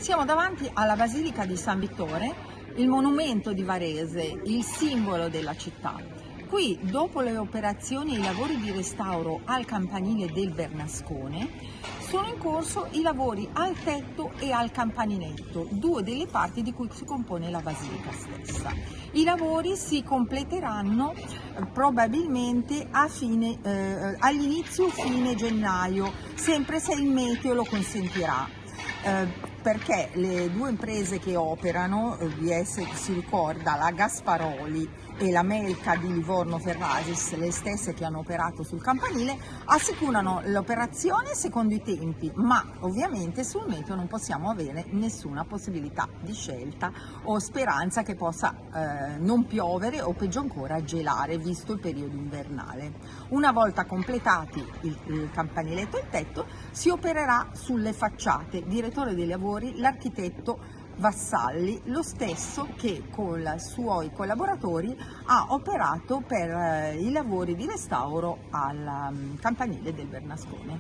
Siamo davanti alla Basilica di San Vittore, il monumento di Varese, il simbolo della città. Qui, dopo le operazioni e i lavori di restauro al campanile del Bernascone, sono in corso i lavori al tetto e al campaniletto, due delle parti di cui si compone la basilica stessa. I lavori si completeranno probabilmente all'inizio fine gennaio, sempre se il meteo lo consentirà. Perché le due imprese che operano, si ricorda la Gasparoli e la Melca di Livorno Ferraris, le stesse che hanno operato sul campanile, assicurano l'operazione secondo i tempi, ma ovviamente sul meteo non possiamo avere nessuna possibilità di scelta o speranza che possa non piovere o peggio ancora gelare, visto il periodo invernale. Una volta completati il campaniletto e il tetto, si opererà sulle facciate. Direttore dei lavori, l'architetto Vassalli, lo stesso che con i suoi collaboratori ha operato per i lavori di restauro al campanile del Bernascone.